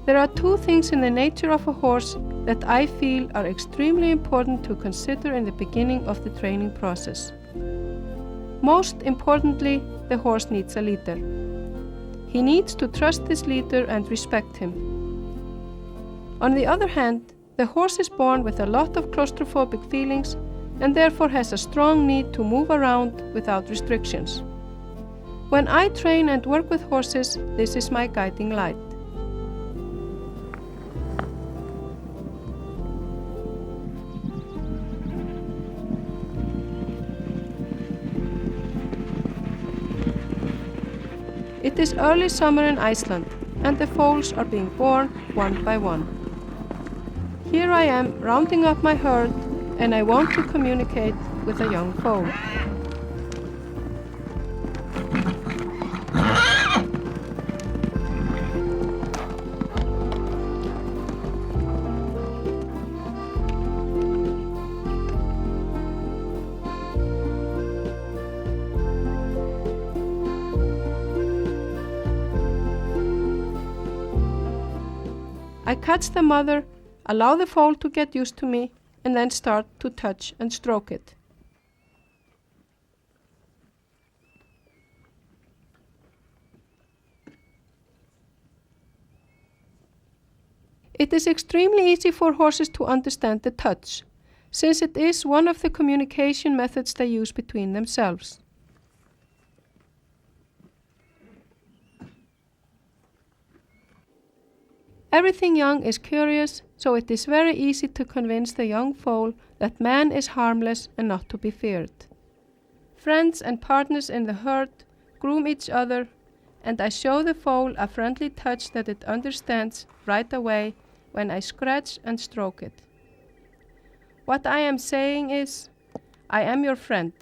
There are two things in the nature of a horse that I feel are extremely important to consider in the beginning of the training process. Most importantly, the horse needs a leader. He needs to trust this leader and respect him. On the other hand, the horse is born with a lot of claustrophobic feelings and therefore has a strong need to move around without restrictions. When I train and work with horses, this is my guiding light. It is early summer in Iceland, and the foals are being born one by one. Here I am rounding up my herd, and I want to communicate with a young foal. I catch the mother, allow the foal to get used to me, and then start to touch and stroke it. It is extremely easy for horses to understand the touch, since it is one of the communication methods they use between themselves. Everything young is curious, so it is very easy to convince the young foal that man is harmless and not to be feared. Friends and partners in the herd groom each other, and I show the foal a friendly touch that it understands right away when I scratch and stroke it. What I am saying is, I am your friend.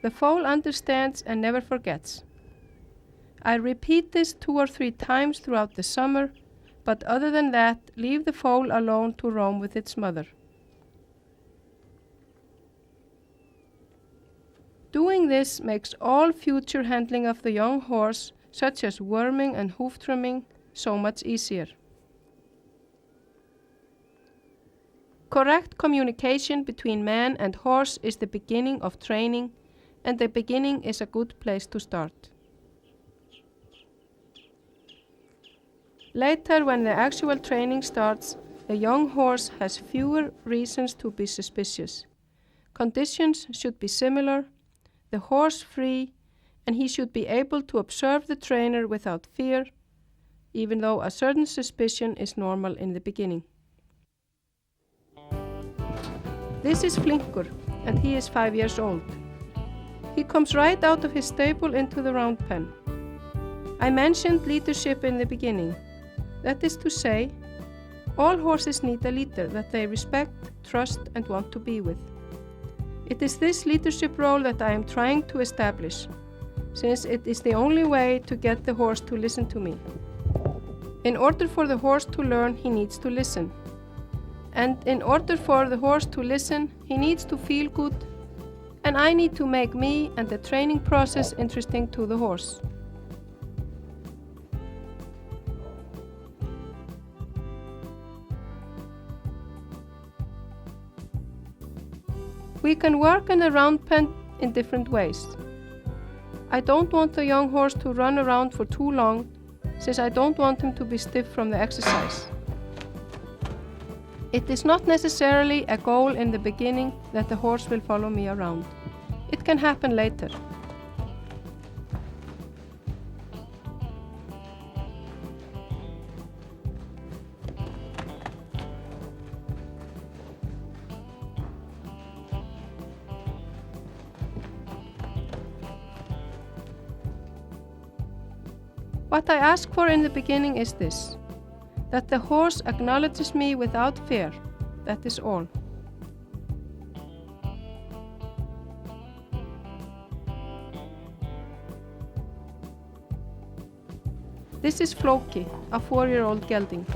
The foal understands and never forgets. I repeat this 2 or 3 times throughout the summer, but other than that, leave the foal alone to roam with its mother. Doing this makes all future handling of the young horse, such as worming and hoof trimming, so much easier. Correct communication between man and horse is the beginning of training, and the beginning is a good place to start. Later, when the actual training starts, the young horse has fewer reasons to be suspicious. Conditions should be similar, the horse free, and he should be able to observe the trainer without fear, even though a certain suspicion is normal in the beginning. This is Flinkur, and he is 5 years old. He comes right out of his stable into the round pen. I mentioned leadership in the beginning. That is to say, all horses need a leader that they respect, trust, and want to be with. It is this leadership role that I am trying to establish, since it is the only way to get the horse to listen to me. In order for the horse to learn, he needs to listen. And in order for the horse to listen, he needs to feel good, and I need to make me and the training process interesting to the horse. We can work in a round pen in different ways. I don't want the young horse to run around for too long, since I don't want him to be stiff from the exercise. It is not necessarily a goal in the beginning that the horse will follow me around. It can happen later. What I ask for in the beginning is this, that the horse acknowledges me without fear, that is all. This is Floki, a 4-year-old gelding.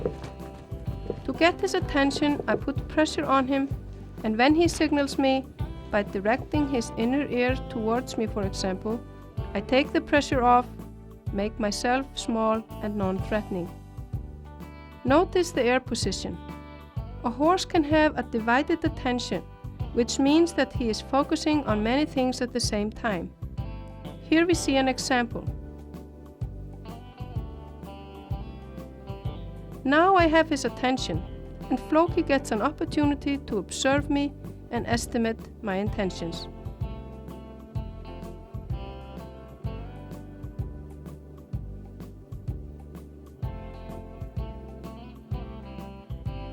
To get his attention, I put pressure on him, and when he signals me, by directing his inner ear towards me, for example, I take the pressure off, make myself small and non-threatening. Notice the air position. A horse can have a divided attention, which means that he is focusing on many things at the same time. Here we see an example. Now I have his attention, and Floki gets an opportunity to observe me and estimate my intentions.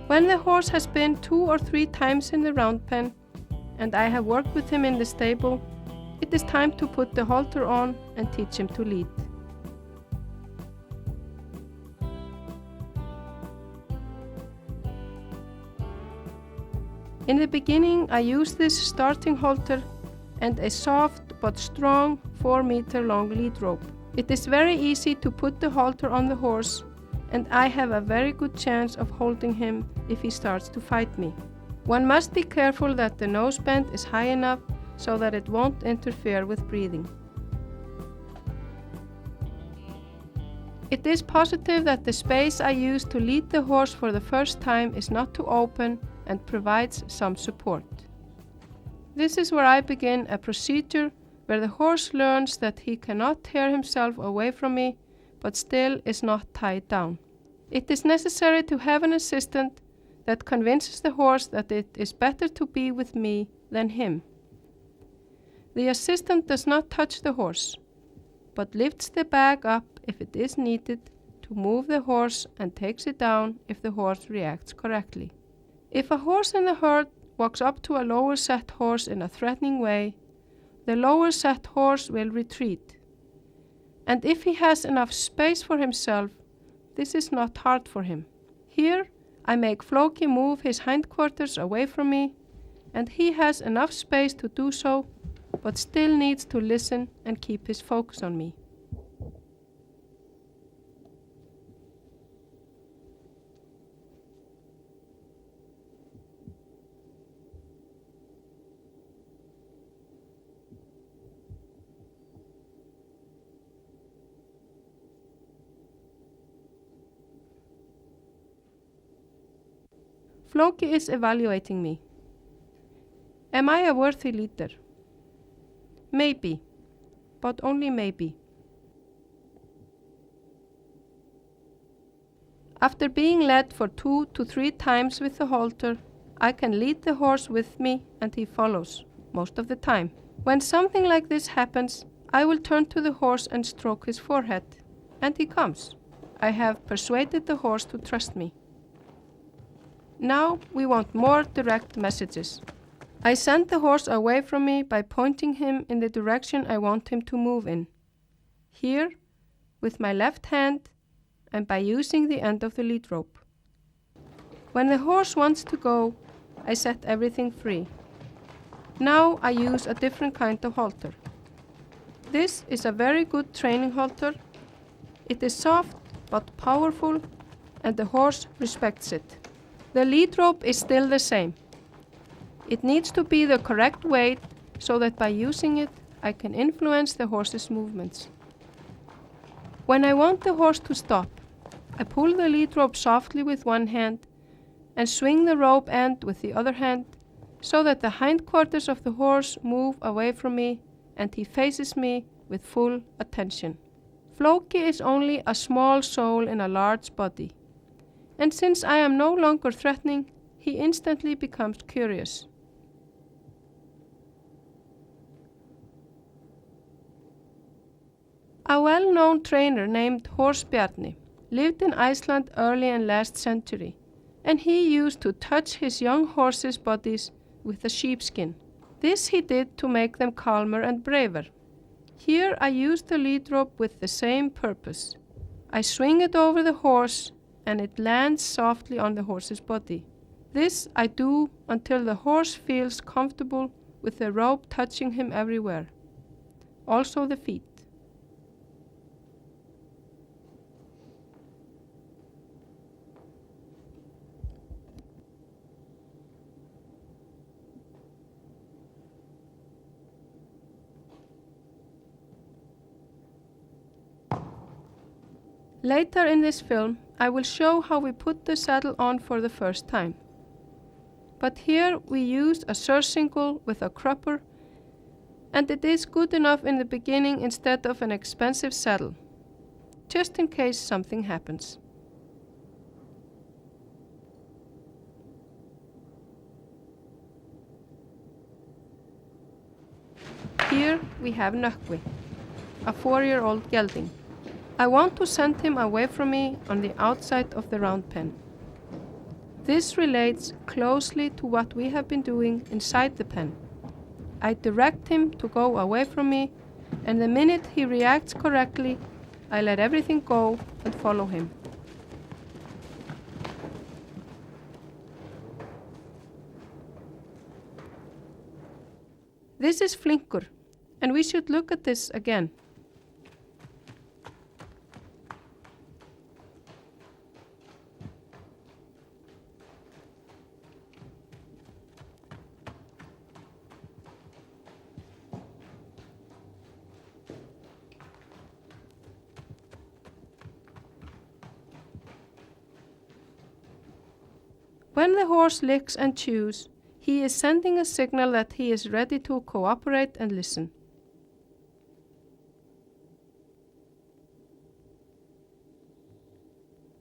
When the horse has been 2 or 3 times in the round pen, and I have worked with him in the stable, it is time to put the halter on and teach him to lead. In the beginning, I used this starting halter and a soft but strong 4-meter long lead rope. It is very easy to put the halter on the horse, and I have a very good chance of holding him if he starts to fight me. One must be careful that the nose bend is high enough so that it won't interfere with breathing. It is positive that the space I use to lead the horse for the first time is not too open and provides some support. This is where I begin a procedure where the horse learns that he cannot tear himself away from me, but still is not tied down. It is necessary to have an assistant that convinces the horse that it is better to be with me than him. The assistant does not touch the horse, but lifts the bag up if it is needed to move the horse and takes it down if the horse reacts correctly. If a horse in the herd walks up to a lower set horse in a threatening way, the lower set horse will retreat. And if he has enough space for himself, this is not hard for him. Here, I make Floki move his hindquarters away from me, and he has enough space to do so, but still needs to listen and keep his focus on me. Floki is evaluating me. Am I a worthy leader? Maybe, but only maybe. After being led for 2 to 3 times with the halter, I can lead the horse with me and he follows, most of the time. When something like this happens, I will turn to the horse and stroke his forehead, and he comes. I have persuaded the horse to trust me. Now we want more direct messages. I send the horse away from me by pointing him in the direction I want him to move in. Here, with my left hand, and by using the end of the lead rope. When the horse wants to go, I set everything free. Now I use a different kind of halter. This is a very good training halter. It is soft but powerful, and the horse respects it. The lead rope is still the same. It needs to be the correct weight so that by using it, I can influence the horse's movements. When I want the horse to stop, I pull the lead rope softly with one hand and swing the rope end with the other hand so that the hindquarters of the horse move away from me and he faces me with full attention. Floki is only a small soul in a large body, and since I am no longer threatening, he instantly becomes curious. A well-known trainer named Horse Bjarni lived in Iceland early in last century, and he used to touch his young horses' bodies with a sheepskin. This he did to make them calmer and braver. Here I use the lead rope with the same purpose. I swing it over the horse and it lands softly on the horse's body. This I do until the horse feels comfortable with the rope touching him everywhere, also the feet. Later in this film, I will show how we put the saddle on for the first time. But here we used a surcingle with a crupper, and it is good enough in the beginning instead of an expensive saddle, just in case something happens. Here we have Nökkvi, a 4-year-old gelding. I want to send him away from me on the outside of the round pen. This relates closely to what we have been doing inside the pen. I direct him to go away from me, and the minute he reacts correctly, I let everything go and follow him. This is Flinkur, and we should look at this again. When the horse licks and chews, he is sending a signal that he is ready to cooperate and listen.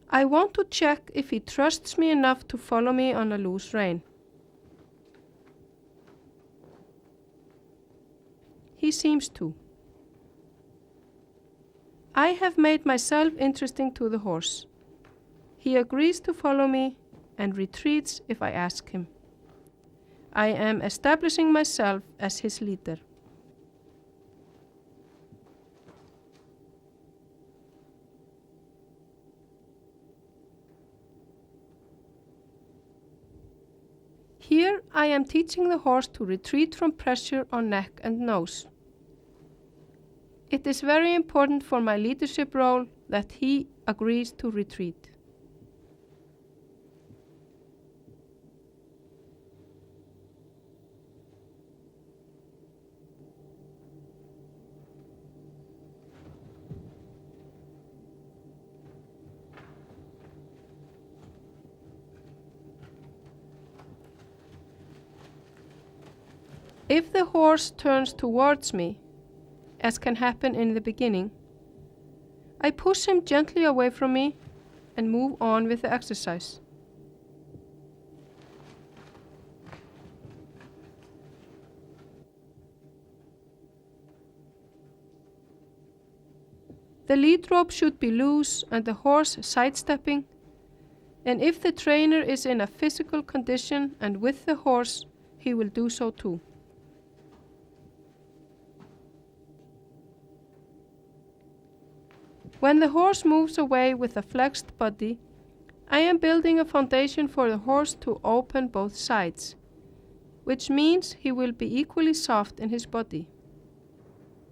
I want to check if he trusts me enough to follow me on a loose rein. He seems to. I have made myself interesting to the horse. He agrees to follow me and retreats if I ask him. I am establishing myself as his leader. Here I am teaching the horse to retreat from pressure on neck and nose. It is very important for my leadership role that he agrees to retreat. If the horse turns towards me, as can happen in the beginning, I push him gently away from me and move on with the exercise. The lead rope should be loose and the horse sidestepping, and if the trainer is in a physical condition and with the horse, he will do so too. When the horse moves away with a flexed body, I am building a foundation for the horse to open both sides, which means he will be equally soft in his body.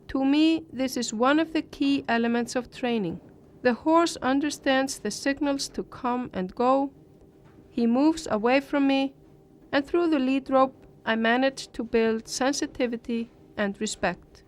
To me, this is one of the key elements of training. The horse understands the signals to come and go, he moves away from me, and through the lead rope I manage to build sensitivity and respect.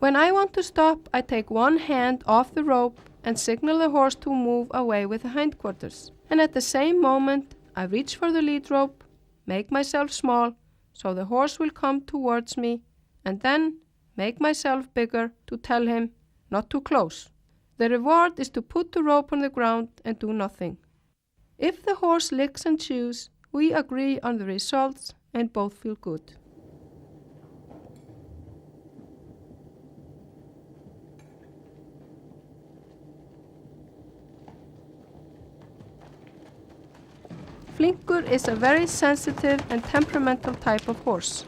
When I want to stop, I take one hand off the rope and signal the horse to move away with the hindquarters. And at the same moment, I reach for the lead rope, make myself small so the horse will come towards me, and then make myself bigger to tell him not too close. The reward is to put the rope on the ground and do nothing. If the horse licks and chews, we agree on the results and both feel good. Flinkur is a very sensitive and temperamental type of horse.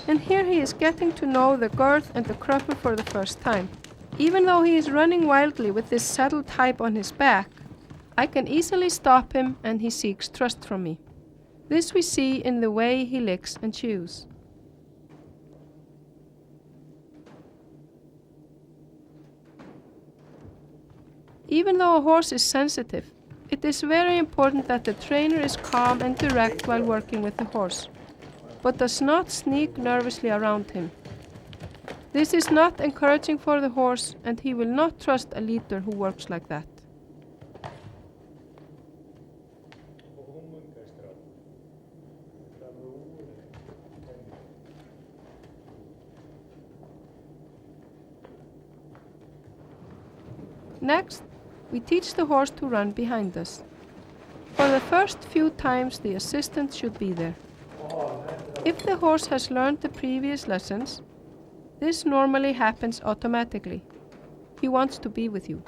And here he is getting to know the girth and the crupper for the first time. Even though he is running wildly with this saddle type on his back, I can easily stop him and he seeks trust from me. This we see in the way he licks and chews. Even though a horse is sensitive, it is very important that the trainer is calm and direct while working with the horse, but does not sneak nervously around him. This is not encouraging for the horse, and he will not trust a leader who works like that. Next, we teach the horse to run behind us. For the first few times, the assistant should be there. If the horse has learned the previous lessons, this normally happens automatically. He wants to be with you.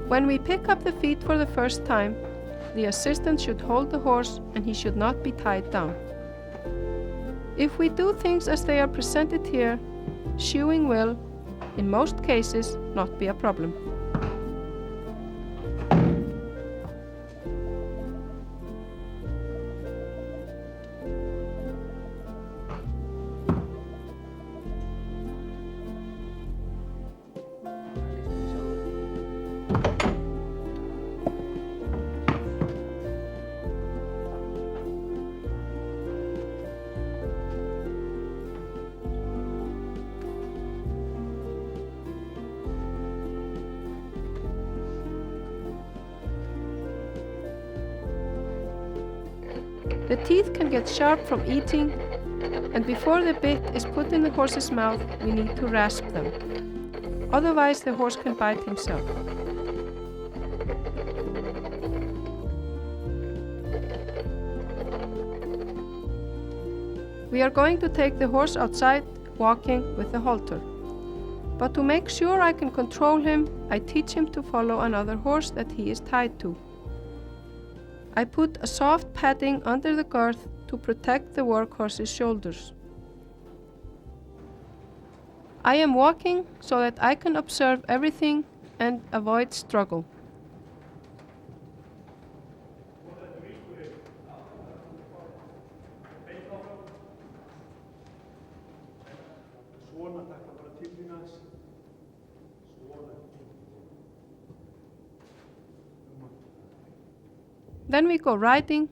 When we pick up the feet for the first time, the assistant should hold the horse and he should not be tied down. If we do things as they are presented here, shoeing will, in most cases, not be a problem. The teeth can get sharp from eating, and before the bit is put in the horse's mouth, we need to rasp them. Otherwise, the horse can bite himself. We are going to take the horse outside, walking with the halter. But to make sure I can control him, I teach him to follow another horse that he is tied to. I put a soft padding under the girth to protect the workhorse's shoulders. I am walking so that I can observe everything and avoid struggle. Then we go riding,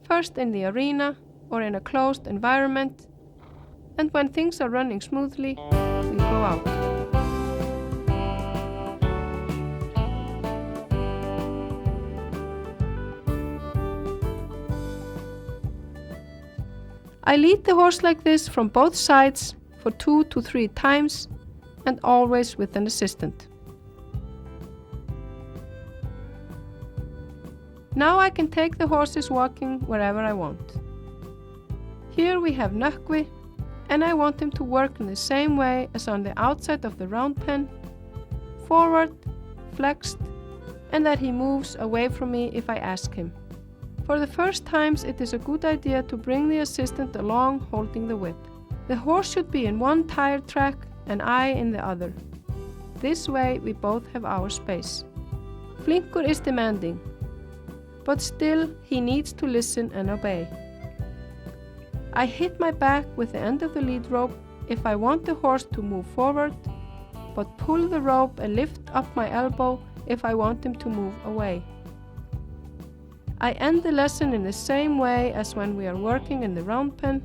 first in the arena or in a closed environment, and when things are running smoothly, we go out. I lead the horse like this from both sides for 2 to 3 times, and always with an assistant. Now I can take the horses walking wherever I want. Here we have Nökkvi, and I want him to work in the same way as on the outside of the round pen, forward, flexed, and that he moves away from me if I ask him. For the first times, it is a good idea to bring the assistant along holding the whip. The horse should be in one tire track and I in the other. This way we both have our space. Flinkur is demanding, but still he needs to listen and obey. I hit my back with the end of the lead rope if I want the horse to move forward, but pull the rope and lift up my elbow if I want him to move away. I end the lesson in the same way as when we are working in the round pen,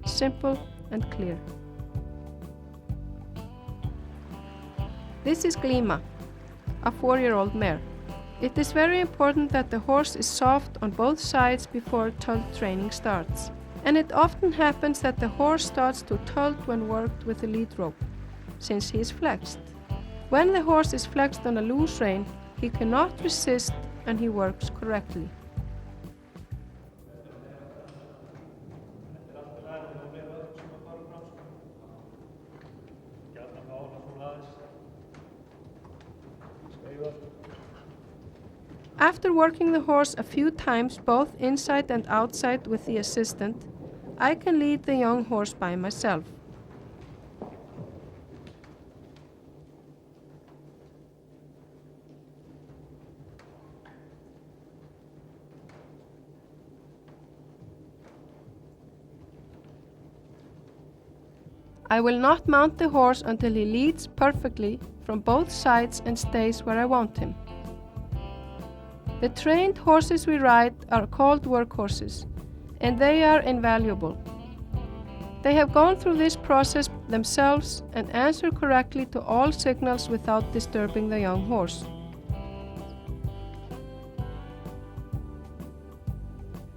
simple and clear. This is Glíma, a 4-year-old mare. It is very important that the horse is soft on both sides before tult training starts, and it often happens that the horse starts to tult when worked with the lead rope, since he is flexed. When the horse is flexed on a loose rein, he cannot resist and he works correctly. After working the horse a few times both inside and outside with the assistant, I can lead the young horse by myself. I will not mount the horse until he leads perfectly from both sides and stays where I want him. The trained horses we ride are called workhorses, and they are invaluable. They have gone through this process themselves and answer correctly to all signals without disturbing the young horse.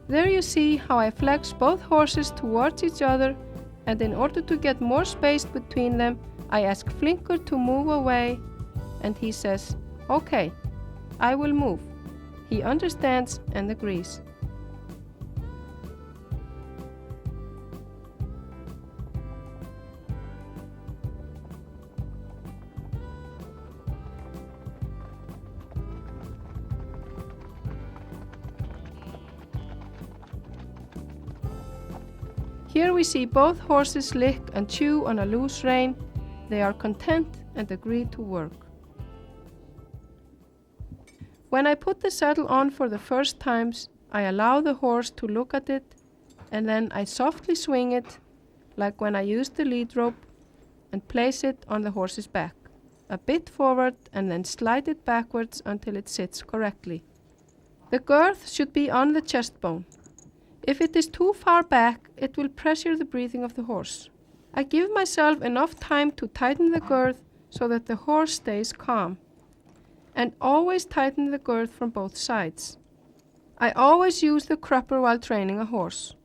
There you see how I flex both horses towards each other, and in order to get more space between them, I ask Flinkur to move away, and he says, "Okay, I will move." He understands and agrees. Here we see both horses lick and chew on a loose rein. They are content and agree to work. When I put the saddle on for the first times, I allow the horse to look at it, and then I softly swing it, like when I use the lead rope, and place it on the horse's back, a bit forward, and then slide it backwards until it sits correctly. The girth should be on the chest bone. If it is too far back, it will pressure the breathing of the horse. I give myself enough time to tighten the girth so that the horse stays calm, and always tighten the girth from both sides. I always use the crupper while training a horse.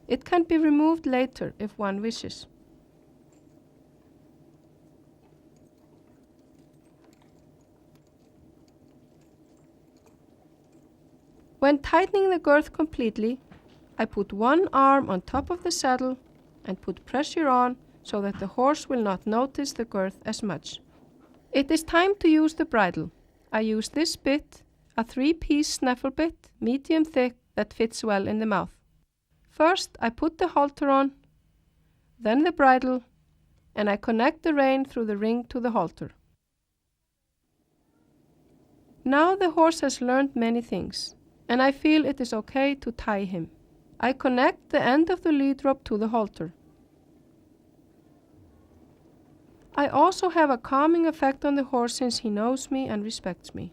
It can be removed later if one wishes. When tightening the girth completely, I put one arm on top of the saddle and put pressure on so that the horse will not notice the girth as much. It is time to use the bridle. I use this bit, a 3-piece snaffle bit, medium thick, that fits well in the mouth. First, I put the halter on, then the bridle, and I connect the rein through the ring to the halter. Now the horse has learned many things, and I feel it is okay to tie him. I connect the end of the lead rope to the halter. I also have a calming effect on the horse since he knows me and respects me.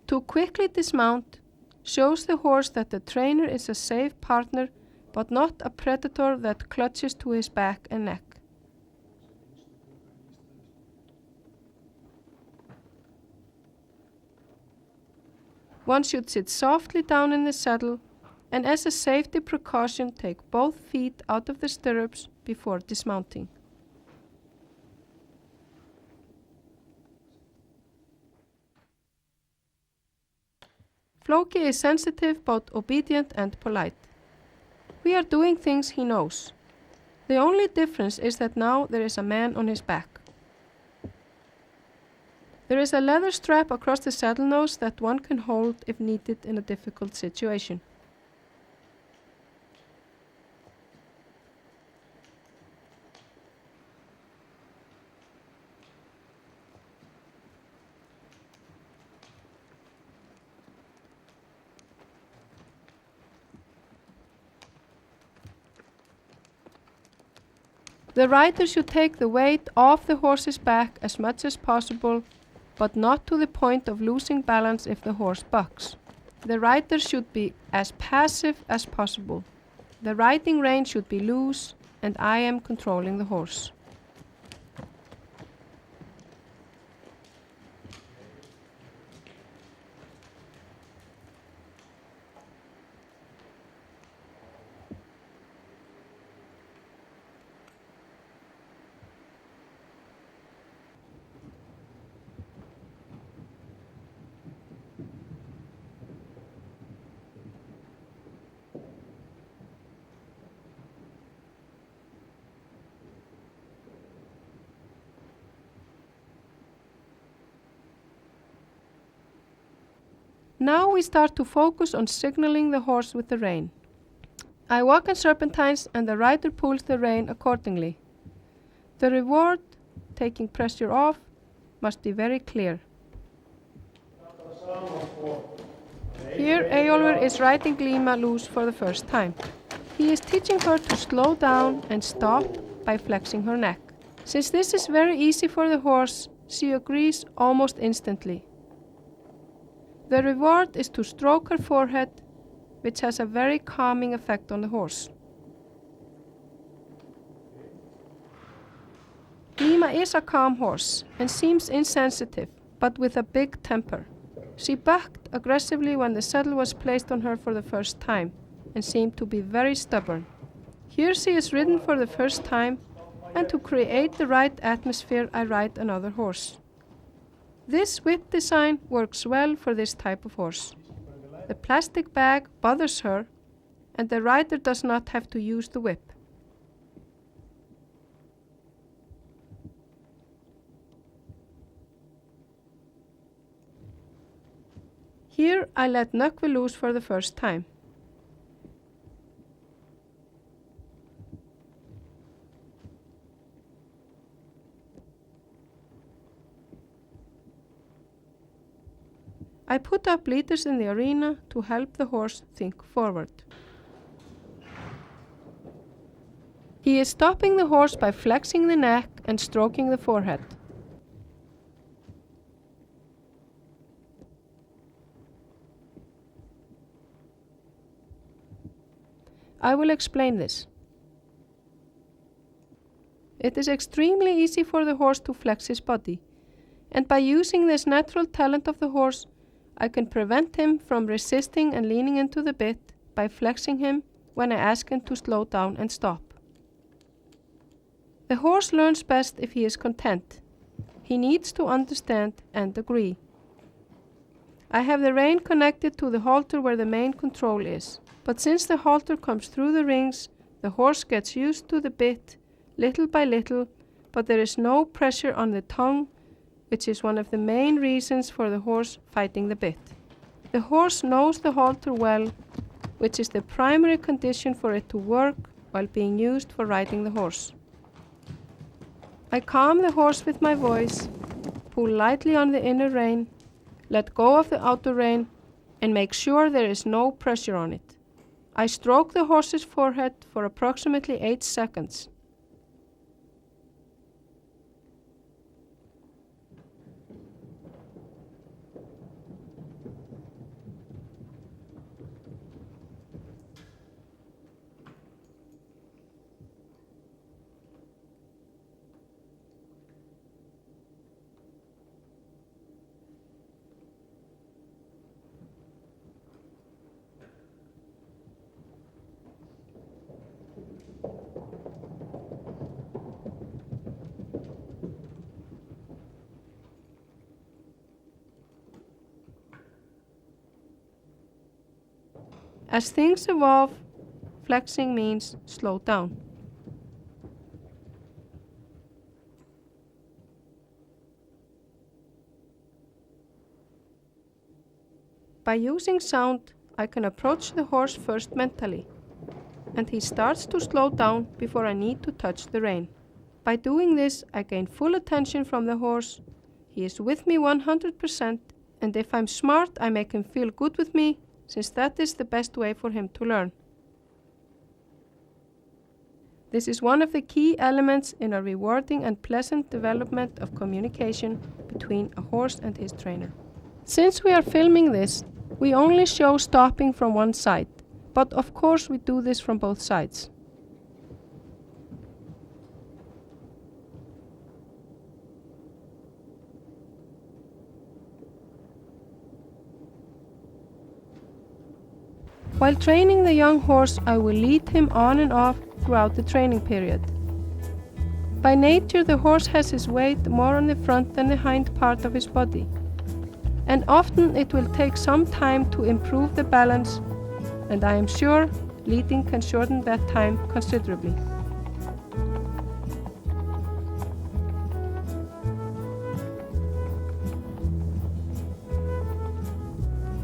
To quickly dismount shows the horse that the trainer is a safe partner, but not a predator that clutches to his back and neck. One should sit softly down in the saddle, and as a safety precaution take both feet out of the stirrups before dismounting. Floki is sensitive, but obedient and polite. We are doing things he knows. The only difference is that now there is a man on his back. There is a leather strap across the saddle nose that one can hold if needed in a difficult situation. The rider should take the weight off the horse's back as much as possible, but not to the point of losing balance if the horse bucks. The rider should be as passive as possible. The riding rein should be loose, and I am controlling the horse. Now we start to focus on signaling the horse with the rein. I walk in serpentines and the rider pulls the rein accordingly. The reward, taking pressure off, must be very clear. Here Eyjólfur is riding Glíma loose for the first time. He is teaching her to slow down and stop by flexing her neck. Since this is very easy for the horse, she agrees almost instantly. The reward is to stroke her forehead, which has a very calming effect on the horse. Lima is a calm horse and seems insensitive, but with a big temper. She backed aggressively when the saddle was placed on her for the first time and seemed to be very stubborn. Here she is ridden for the first time, and to create the right atmosphere I ride another horse. This whip design works well for this type of horse. The plastic bag bothers her, and the rider does not have to use the whip. Here I let Nökkvi loose for the first time. I put up leaders in the arena to help the horse think forward. He is stopping the horse by flexing the neck and stroking the forehead. I will explain this. It is extremely easy for the horse to flex his body, and by using this natural talent of the horse, I can prevent him from resisting and leaning into the bit by flexing him when I ask him to slow down and stop. The horse learns best if he is content. He needs to understand and agree. I have the rein connected to the halter where the main control is, but since the halter comes through the rings, the horse gets used to the bit little by little, but there is no pressure on the tongue, which is one of the main reasons for the horse fighting the bit. The horse knows the halter well, which is the primary condition for it to work while being used for riding the horse. I calm the horse with my voice, pull lightly on the inner rein, let go of the outer rein, and make sure there is no pressure on it. I stroke the horse's forehead for approximately 8 seconds. As things evolve, flexing means slow down. By using sound, I can approach the horse first mentally, and he starts to slow down before I need to touch the rein. By doing this, I gain full attention from the horse. He is with me 100%, and if I'm smart, I make him feel good with me, since that is the best way for him to learn. This is one of the key elements in a rewarding and pleasant development of communication between a horse and his trainer. Since we are filming this, we only show stopping from one side, but of course we do this from both sides. While training the young horse, I will lead him on and off throughout the training period. By nature, the horse has his weight more on the front than the hind part of his body, and often it will take some time to improve the balance, and I am sure leading can shorten that time considerably.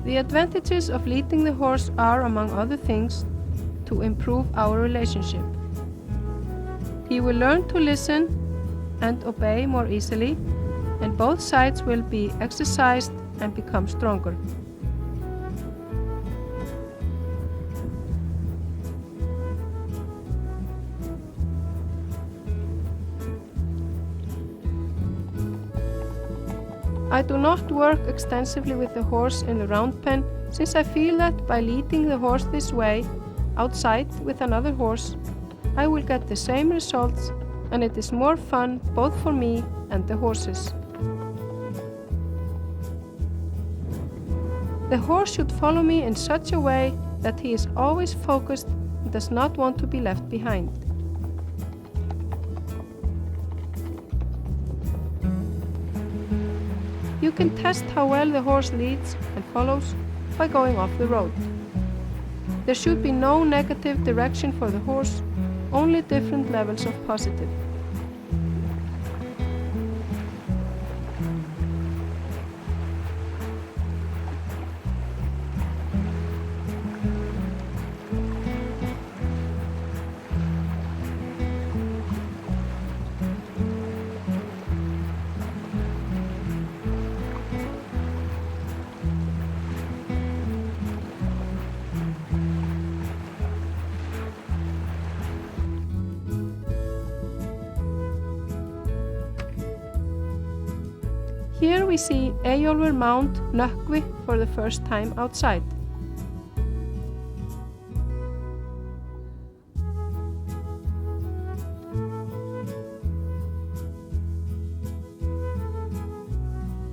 The advantages of leading the horse are, among other things, to improve our relationship. He will learn to listen and obey more easily, and both sides will be exercised and become stronger. I do not work extensively with the horse in the round pen since I feel that by leading the horse this way, outside with another horse, I will get the same results and it is more fun both for me and the horses. The horse should follow me in such a way that he is always focused and does not want to be left behind. You can test how well the horse leads and follows by going off the road. There should be no negative direction for the horse, only different levels of positive. Here we see Eyjólfur mount Nökkvi for the first time outside.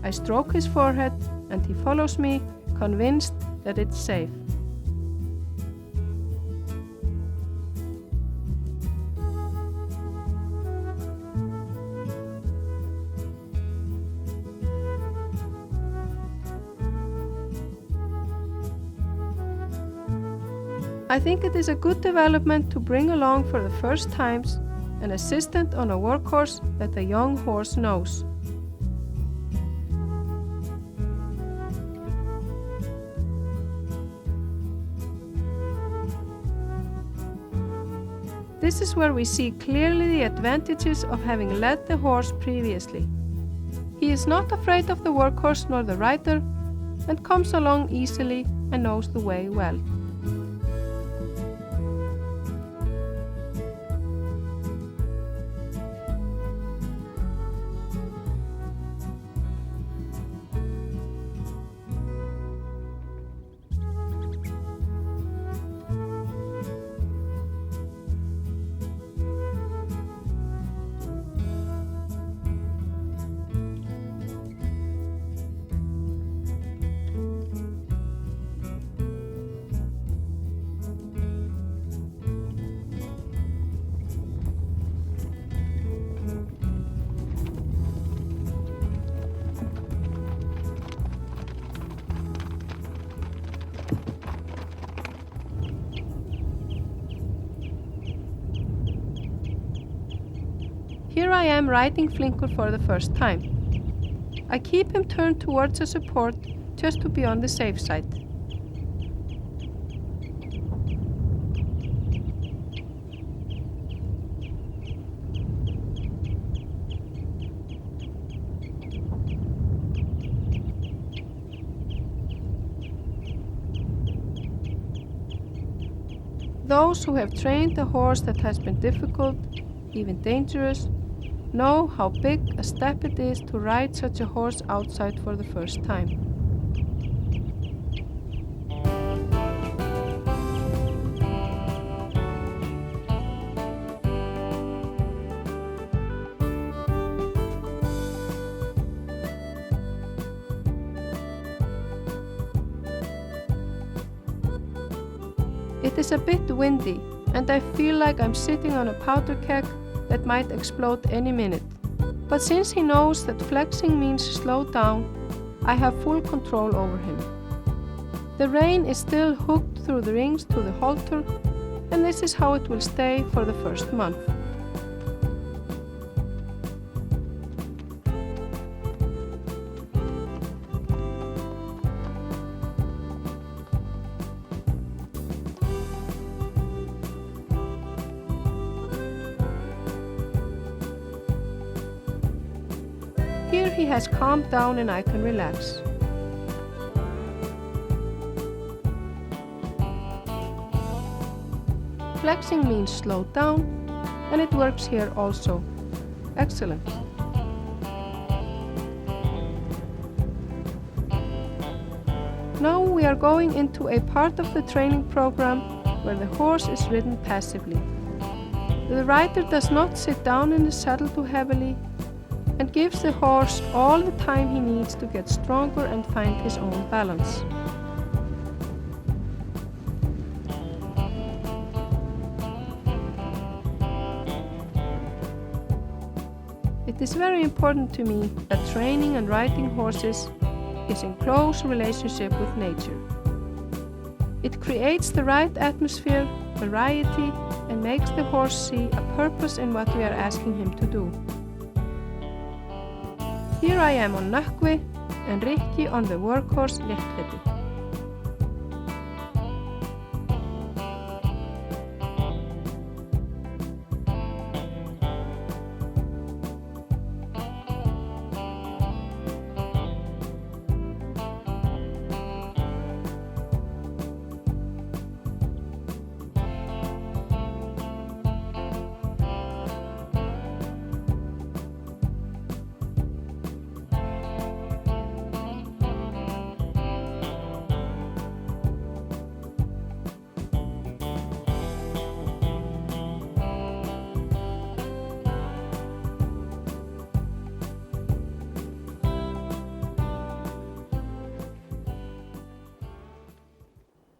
I stroke his forehead and he follows me, convinced that it's safe. I think it is a good development to bring along for the first times an assistant on a workhorse that the young horse knows. This is where we see clearly the advantages of having led the horse previously. He is not afraid of the workhorse nor the rider and comes along easily and knows the way well. Here I am riding Flinkur for the first time. I keep him turned towards a support just to be on the safe side. Those who have trained a horse that has been difficult, even dangerous, know how big a step it is to ride such a horse outside for the first time. It is a bit windy, and I feel like I'm sitting on a powder keg that might explode any minute. But since he knows that flexing means slow down, I have full control over him. The rein is still hooked through the rings to the halter, and this is how it will stay for the first month. Here he has calmed down and I can relax. Flexing means slow down, and it works here also. Excellent. Now we are going into a part of the training program where the horse is ridden passively. The rider does not sit down in the saddle too heavily and gives the horse all the time he needs to get stronger and find his own balance. It is very important to me that training and riding horses is in close relationship with nature. It creates the right atmosphere, variety, and makes the horse see a purpose in what we are asking him to do. Here I am on Nökkvi and Rikki on the workhorse Léttleti.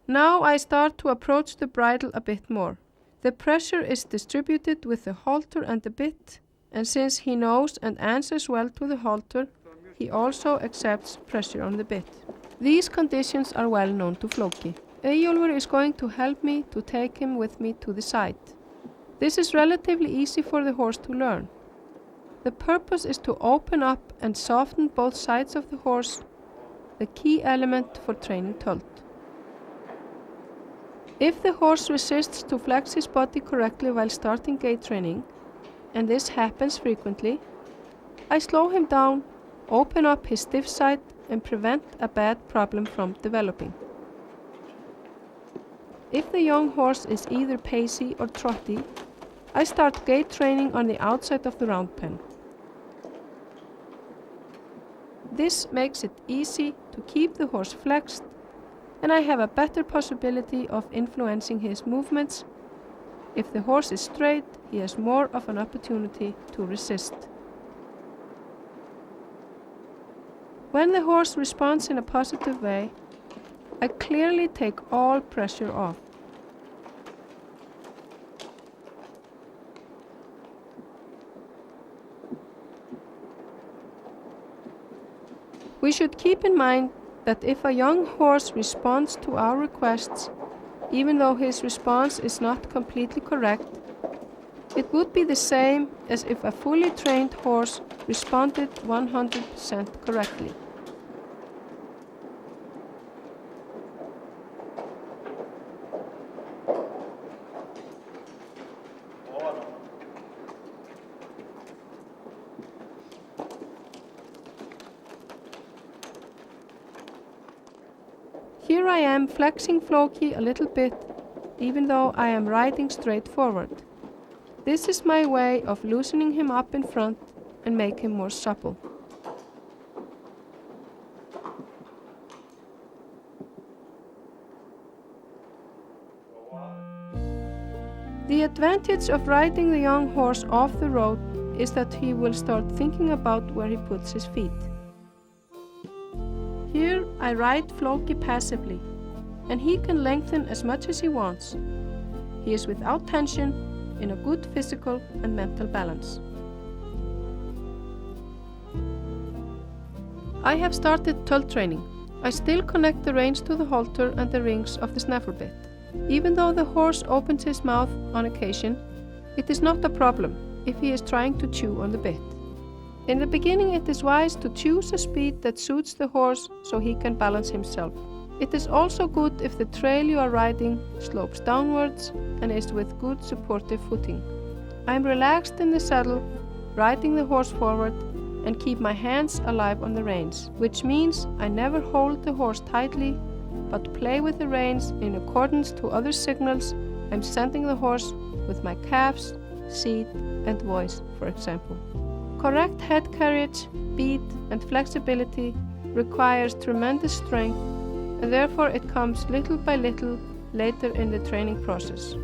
Now I start to approach the bridle a bit more. The pressure is distributed with the halter and the bit, and since he knows and answers well to the halter, he also accepts pressure on the bit. These conditions are well known to Flóki. Eyjólfur is going to help me to take him with me to the side. This is relatively easy for the horse to learn. The purpose is to open up and soften both sides of the horse, the key element for training tölt. If the horse resists to flex his body correctly while starting gait training, and this happens frequently, I slow him down, open up his stiff side, and prevent a bad problem from developing. If the young horse is either pacey or trotty, I start gait training on the outside of the round pen. This makes it easy to keep the horse flexed, and I have a better possibility of influencing his movements. If the horse is straight, he has more of an opportunity to resist. When the horse responds in a positive way, I clearly take all pressure off. We should keep in mind that if a young horse responds to our requests, even though his response is not completely correct, it would be the same as if a fully trained horse responded 100% correctly. Here I am flexing Flóki a little bit, even though I am riding straight forward. This is my way of loosening him up in front and make him more supple. The advantage of riding the young horse off the road is that he will start thinking about where he puts his feet. Here I ride Flóki passively, and he can lengthen as much as he wants. He is without tension, in a good physical and mental balance. I have started tölt training. I still connect the reins to the halter and the rings of the snaffle bit. Even though the horse opens his mouth on occasion, it is not a problem if he is trying to chew on the bit. In the beginning, it is wise to choose a speed that suits the horse so he can balance himself. It is also good if the trail you are riding slopes downwards and is with good supportive footing. I am relaxed in the saddle, riding the horse forward, and keep my hands alive on the reins, which means I never hold the horse tightly, but play with the reins in accordance to other signals I'm sending the horse with my calves, seat, and voice, for example. Correct head carriage, beat, and flexibility requires tremendous strength, and therefore it comes little by little later in the training process.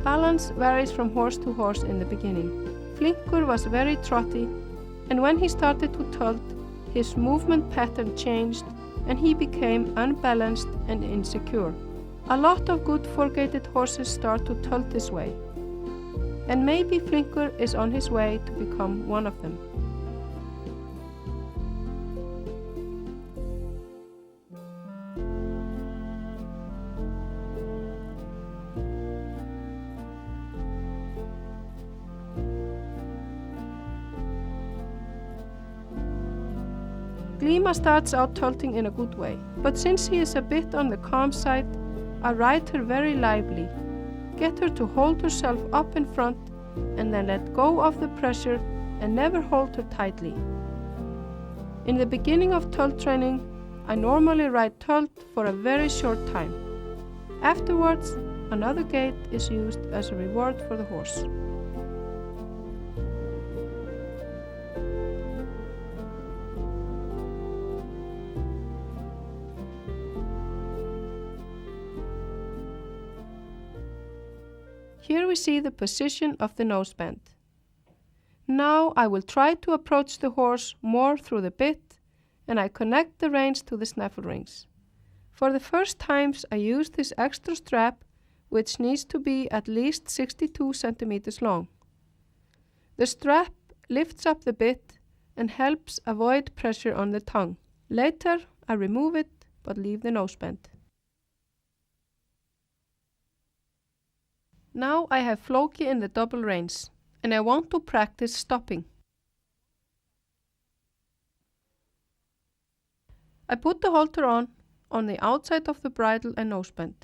Balance varies from horse to horse in the beginning. Flinkur was very trotty, and when he started to tölt, his movement pattern changed and he became unbalanced and insecure. A lot of good four-gaited horses start to tölt this way, and maybe Flinkur is on his way to become one of them. Glíma starts out tölting in a good way, but since he is a bit on the calm side, I ride her very lively, get her to hold herself up in front and then let go of the pressure and never hold her tightly. In the beginning of tölt training, I normally ride tölt for a very short time. Afterwards, another gait is used as a reward for the horse. Here we see the position of the noseband. Now I will try to approach the horse more through the bit, and I connect the reins to the snaffle rings. For the first times I use this extra strap, which needs to be at least 62 centimeters long. The strap lifts up the bit and helps avoid pressure on the tongue. Later I remove it but leave the noseband. Now I have Floki in the double reins, and I want to practice stopping. I put the halter on the outside of the bridle and noseband.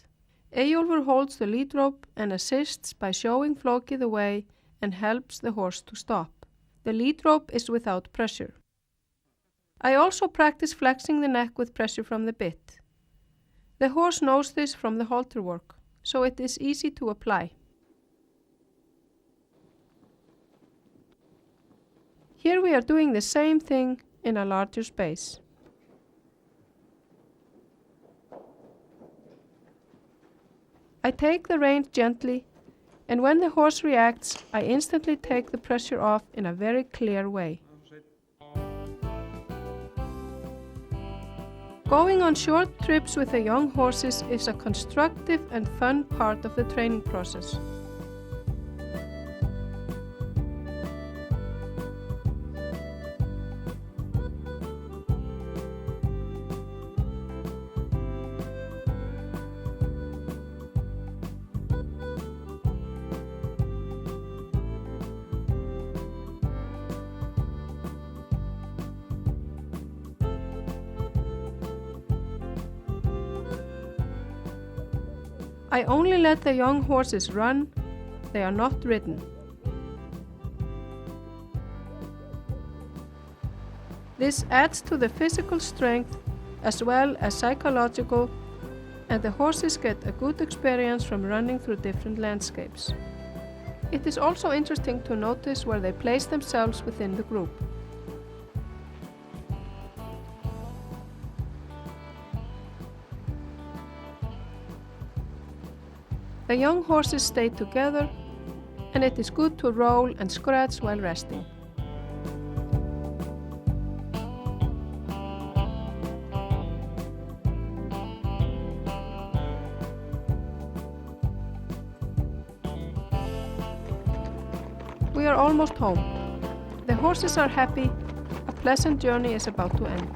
Eyjólfur holds the lead rope and assists by showing Floki the way and helps the horse to stop. The lead rope is without pressure. I also practice flexing the neck with pressure from the bit. The horse knows this from the halter work, so it is easy to apply. Here we are doing the same thing in a larger space. I take the reins gently, and when the horse reacts, I instantly take the pressure off in a very clear way. Going on short trips with the young horses is a constructive and fun part of the training process. I only let the young horses run, they are not ridden. This adds to the physical strength as well as psychological, and the horses get a good experience from running through different landscapes. It is also interesting to notice where they place themselves within the group. The young horses stay together, and it is good to roll and scratch while resting. We are almost home. The horses are happy. A pleasant journey is about to end.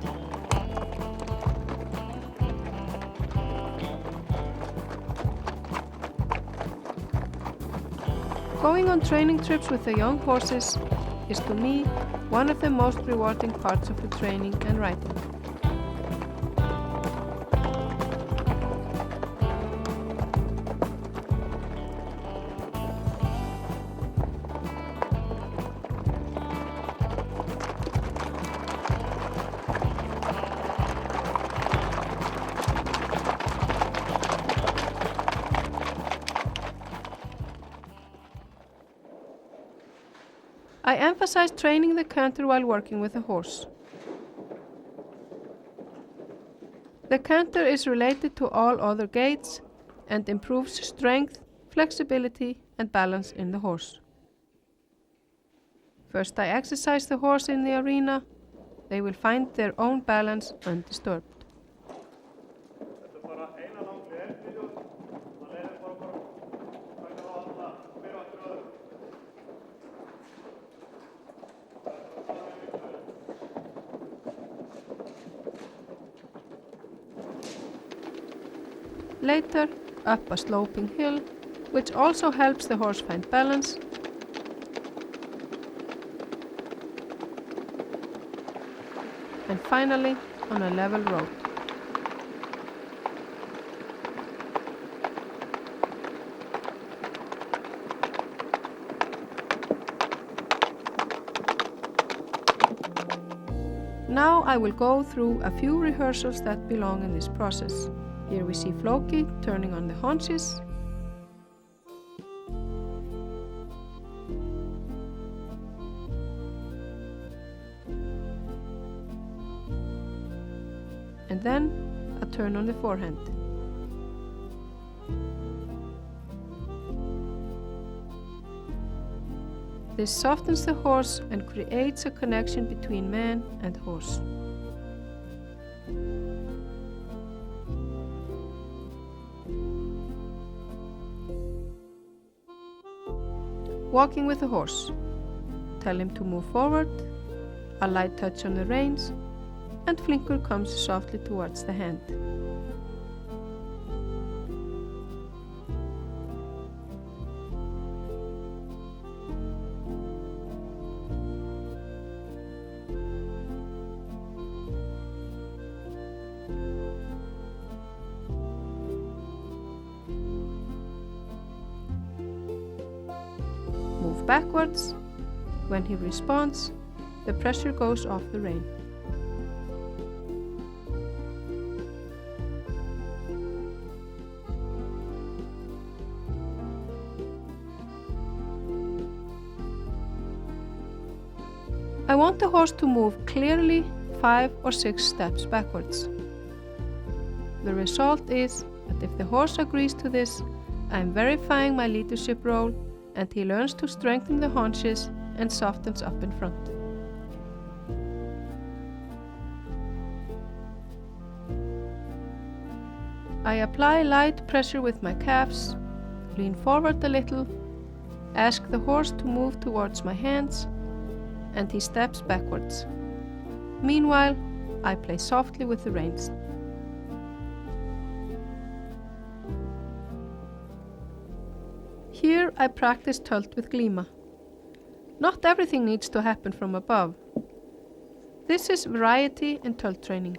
Going on training trips with the young horses is to me one of the most rewarding parts of the training and riding. I emphasize training the canter while working with the horse. The canter is related to all other gaits and improves strength, flexibility and balance in the horse. First I exercise the horse in the arena. They will find their own balance undisturbed. Later, up a sloping hill, which also helps the horse find balance. And finally, on a level road. Now I will go through a few rehearsals that belong in this process. Here we see Floki turning on the haunches. And then a turn on the forehand. This softens the horse and creates a connection between man and horse. Walking with the horse. Tell him to move forward, a light touch on the reins, and Flinkur comes softly towards the hand. Move backwards. When he responds, the pressure goes off the rein. I want the horse to move clearly 5 or 6 steps backwards. The result is that if the horse agrees to this, I am verifying my leadership role and he learns to strengthen the haunches and softens up in front. I apply light pressure with my calves, lean forward a little, ask the horse to move towards my hands, and he steps backwards. Meanwhile, I play softly with the reins. Here I practice tölt with glíma. Not everything needs to happen from above. This is variety in tölt training.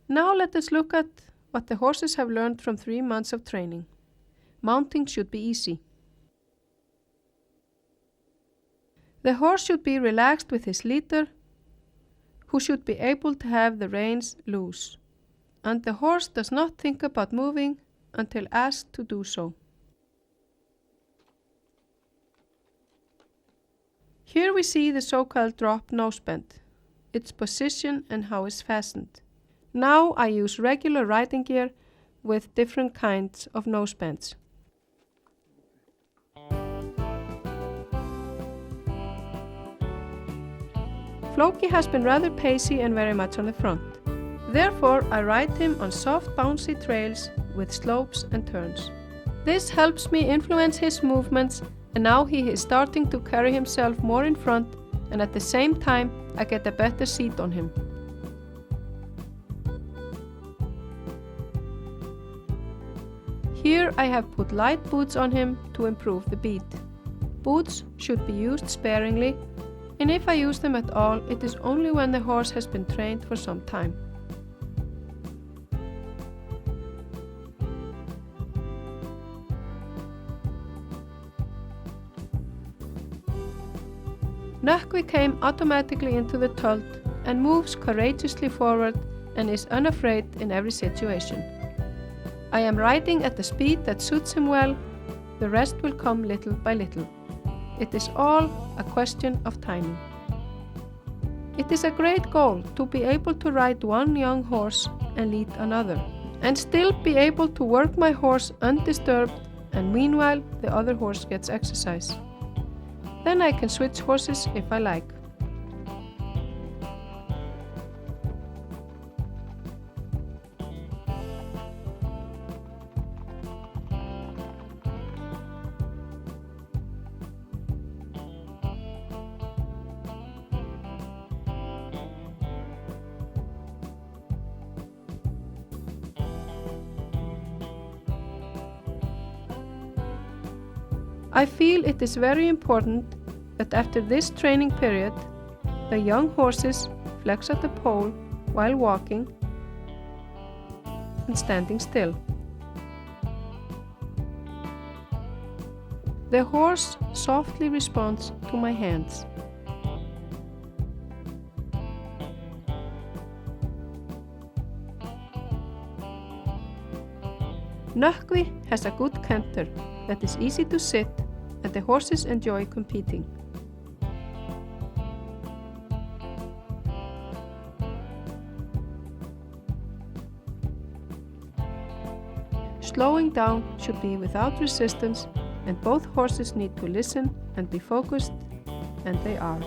Now let us look at what the horses have learned from 3 months of training. Mounting should be easy. The horse should be relaxed with his leader, who should be able to have the reins loose, and the horse does not think about moving until asked to do so. Here we see the so-called drop nose bend, its position and how it's fastened. Now I use regular riding gear with different kinds of nose bends. Floki has been rather pacey and very much on the front. Therefore, I ride him on soft bouncy trails with slopes and turns. This helps me influence his movements, and now he is starting to carry himself more in front, and at the same time I get a better seat on him. Here I have put light boots on him to improve the beat. Boots should be used sparingly, and if I use them at all, it is only when the horse has been trained for some time. Nökkvi came automatically into the tölt and moves courageously forward and is unafraid in every situation. I am riding at a speed that suits him well, the rest will come little by little. It is all a question of timing. It is a great goal to be able to ride one young horse and lead another, and still be able to work my horse undisturbed, and meanwhile the other horse gets exercise. Then I can switch horses if I like. I feel it is very important that after this training period, the young horses flex at the pole while walking and standing still. The horse softly responds to my hands. Nökkvi has a good canter that is easy to sit, and the horses enjoy competing. Slowing down should be without resistance, and both horses need to listen and be focused, and they are.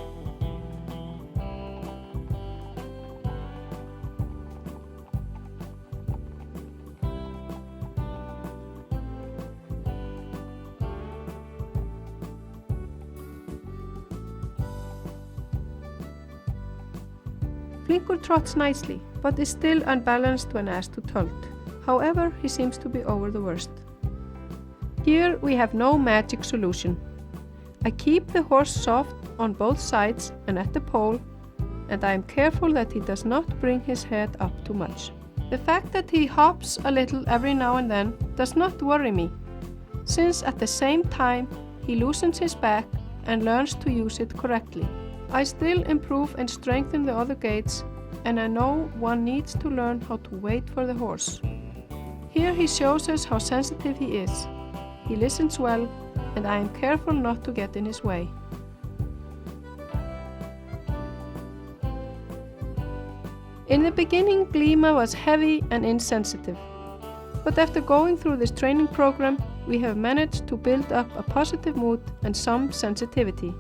Flinkur trots nicely, but is still unbalanced when asked to tolt. However, he seems to be over the worst. Here we have no magic solution. I keep the horse soft on both sides and at the pole, and I am careful that he does not bring his head up too much. The fact that he hops a little every now and then does not worry me, since at the same time he loosens his back and learns to use it correctly. I still improve and strengthen the other gaits, and I know one needs to learn how to wait for the horse. Here he shows us how sensitive he is. He listens well, and I am careful not to get in his way. In the beginning, Glíma was heavy and insensitive, but after going through this training program, we have managed to build up a positive mood and some sensitivity.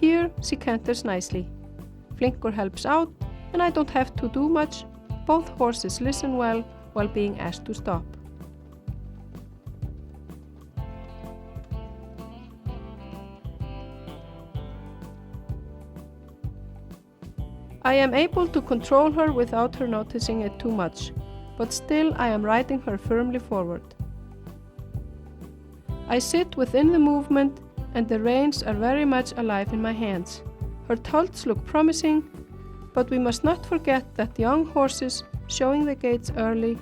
Here she canters nicely. Flinkur helps out, and I don't have to do much. Both horses listen well while being asked to stop. I am able to control her without her noticing it too much, but still I am riding her firmly forward. I sit within the movement, and the reins are very much alive in my hands. Her tolts look promising, but we must not forget that young horses showing the gaits early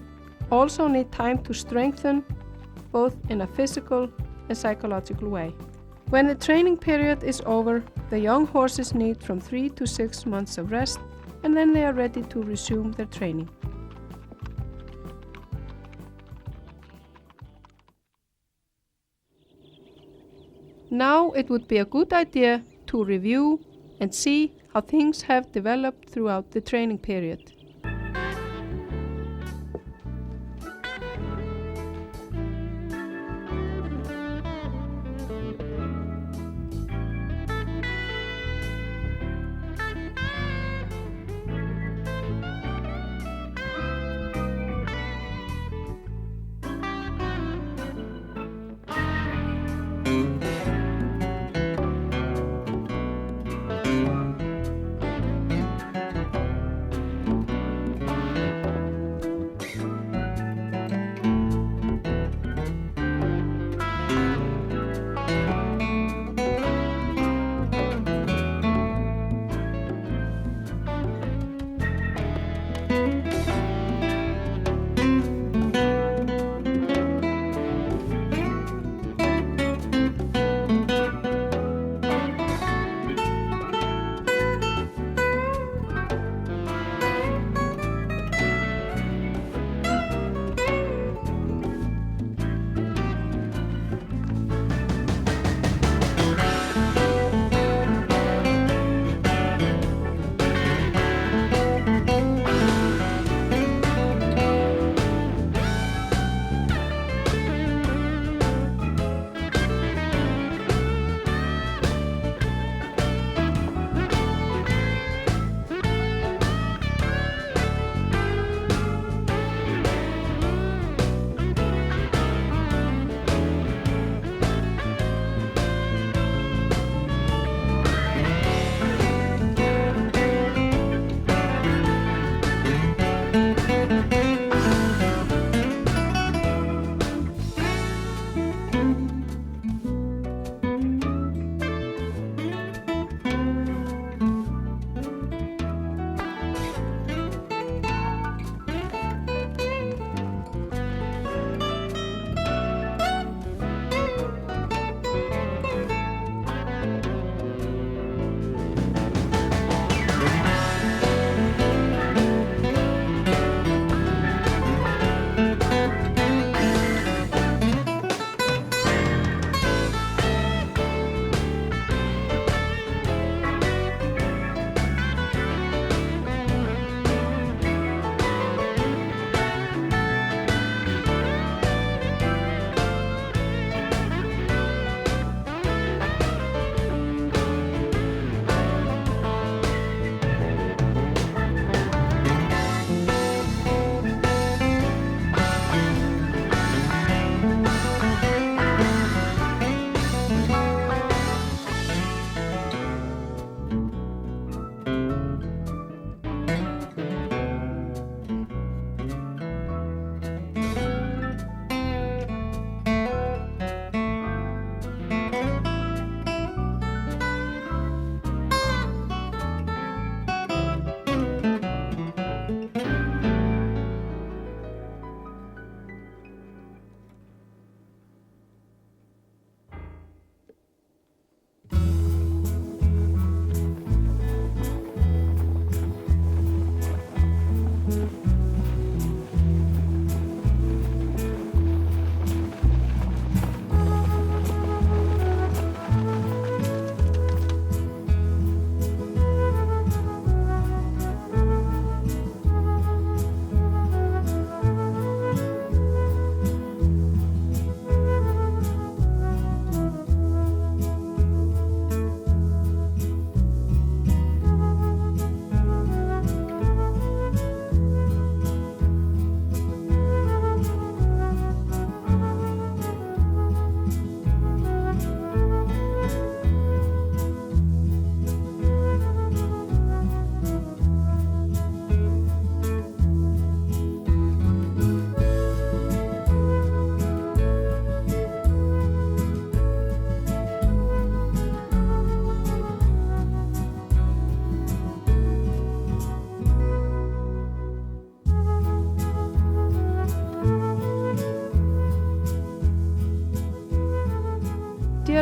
also need time to strengthen, both in a physical and psychological way. When the training period is over, the young horses need from 3 to 6 months of rest, and then they are ready to resume their training. Now it would be a good idea to review and see how things have developed throughout the training period.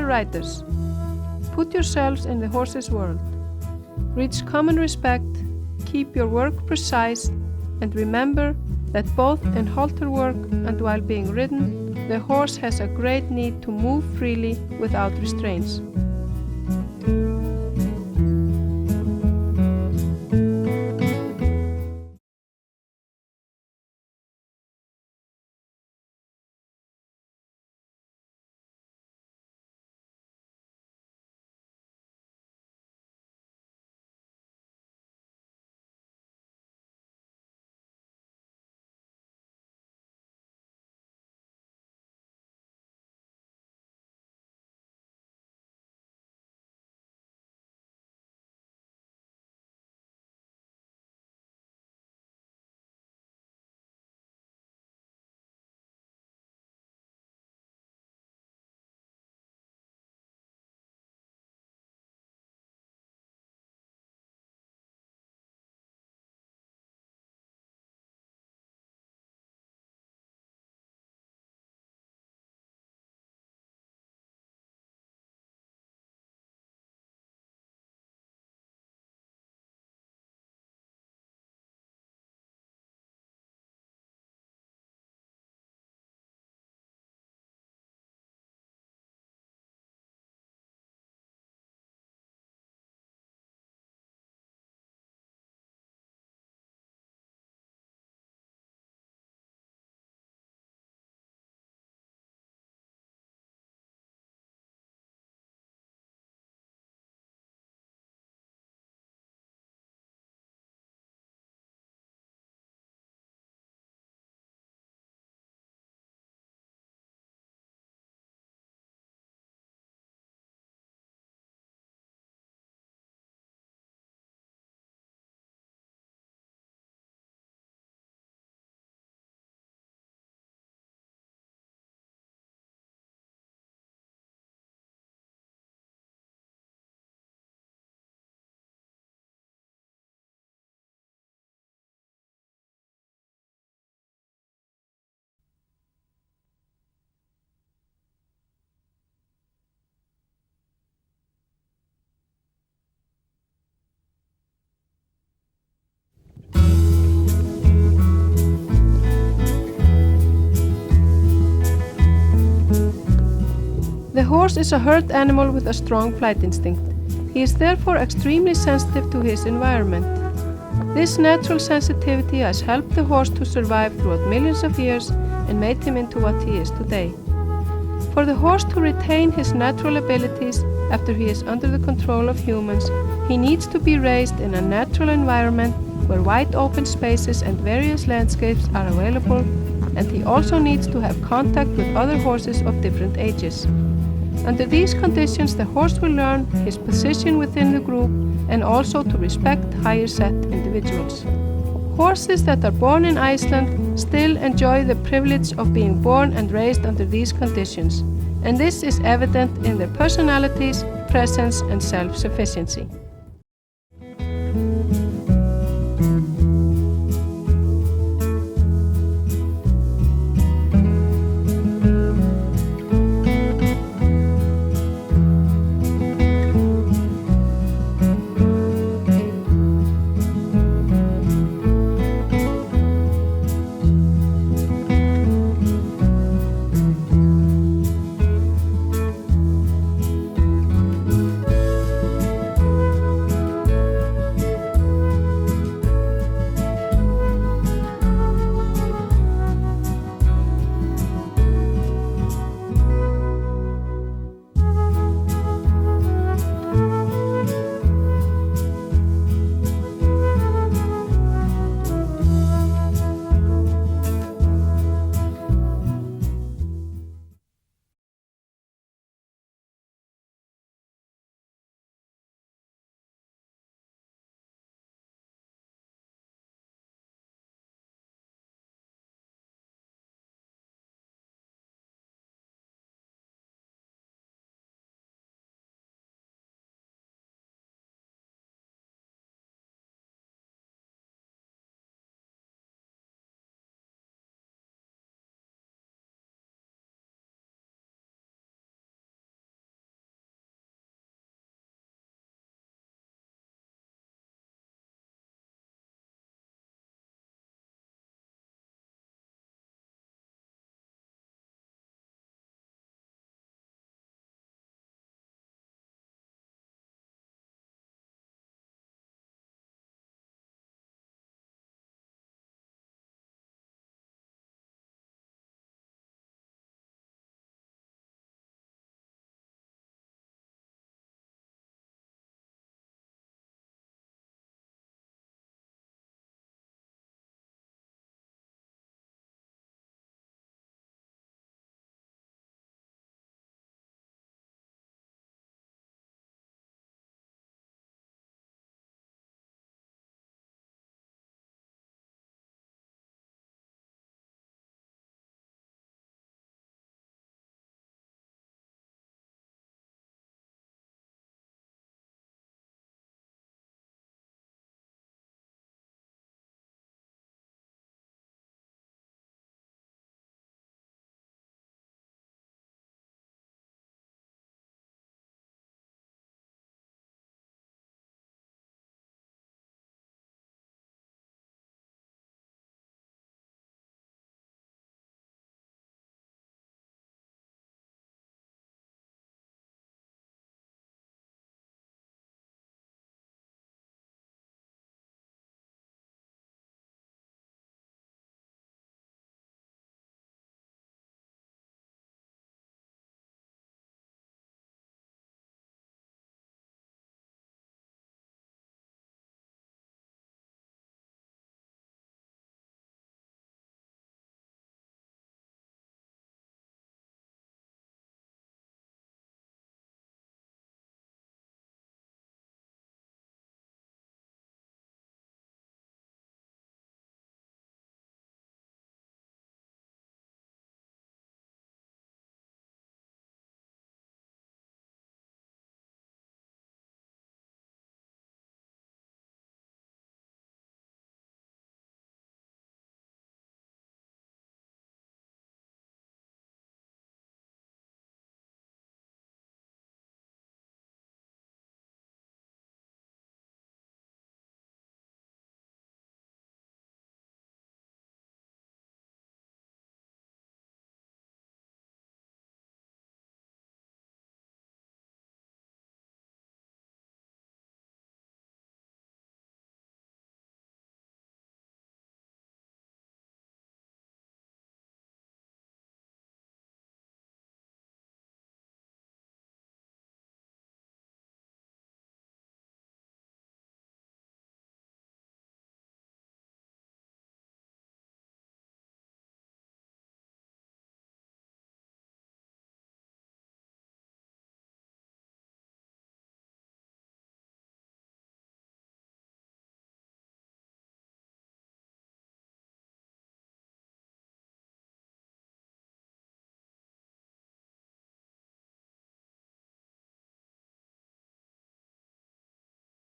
riders. Put yourselves in the horse's world. Reach common respect, keep your work precise, and remember that both in halter work and while being ridden, the horse has a great need to move freely without restraints. The horse is a herd animal with a strong flight instinct. He is therefore extremely sensitive to his environment. This natural sensitivity has helped the horse to survive throughout millions of years and made him into what he is today. For the horse to retain his natural abilities after he is under the control of humans, he needs to be raised in a natural environment where wide open spaces and various landscapes are available, and he also needs to have contact with other horses of different ages. Under these conditions, the horse will learn his position within the group and also to respect higher set individuals. Horses that are born in Iceland still enjoy the privilege of being born and raised under these conditions, and this is evident in their personalities, presence, and self-sufficiency.